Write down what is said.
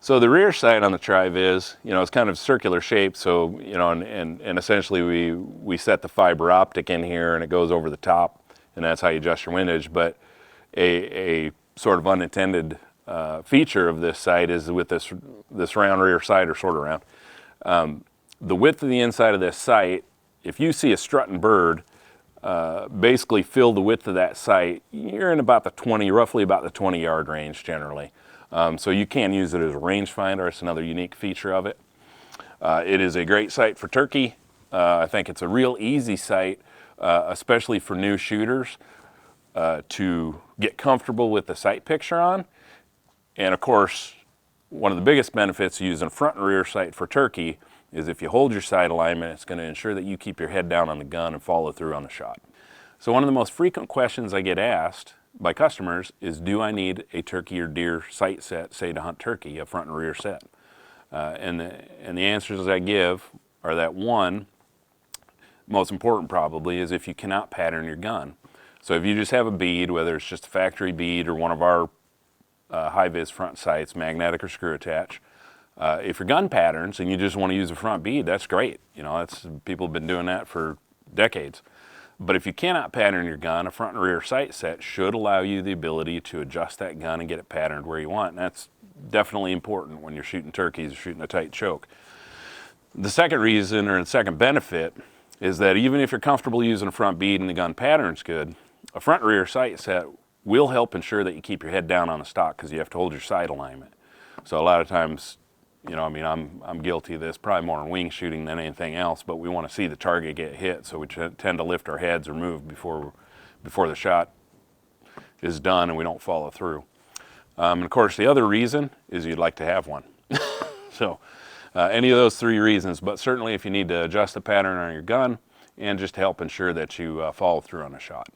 So the rear sight on the TriViz, it's kind of circular shape. So, and essentially we set the fiber optic in here and it goes over the top, and that's how you adjust your windage. But a sort of unintended feature of this sight is with this round rear sight, or sort of round. The width of the inside of this sight, if you see a strutting bird, basically fill the width of that sight, you're in about roughly about the 20-yard range generally. So you can use it as a rangefinder. It's another unique feature of it. It is a great sight for turkey. I think it's a real easy sight, especially for new shooters, to get comfortable with the sight picture on. And of course, one of the biggest benefits of using a front and rear sight for turkey is if you hold your sight alignment, it's going to ensure that you keep your head down on the gun and follow through on the shot. So one of the most frequent questions I get asked by customers is, do I need a turkey or deer sight set, say to hunt turkey, a front and rear set? And the answers I give are that one, most important probably, is if you cannot pattern your gun. So if you just have a bead, whether it's just a factory bead or one of our HIVIZ front sights, magnetic or screw attach, if your gun patterns and you just want to use a front bead, that's great. People have been doing that for decades. But if you cannot pattern your gun, a front and rear sight set should allow you the ability to adjust that gun and get it patterned where you want. And that's definitely important when you're shooting turkeys or shooting a tight choke. The second reason, or the second benefit, is that even if you're comfortable using a front bead and the gun pattern's good, a front and rear sight set will help ensure that you keep your head down on the stock, because you have to hold your sight alignment. So a lot of times, I'm guilty of this, probably more in wing shooting than anything else, but we want to see the target get hit, so we tend to lift our heads or move before the shot is done and we don't follow through. And of course, the other reason is you'd like to have one. So any of those three reasons, but certainly if you need to adjust the pattern on your gun and just help ensure that you follow through on a shot.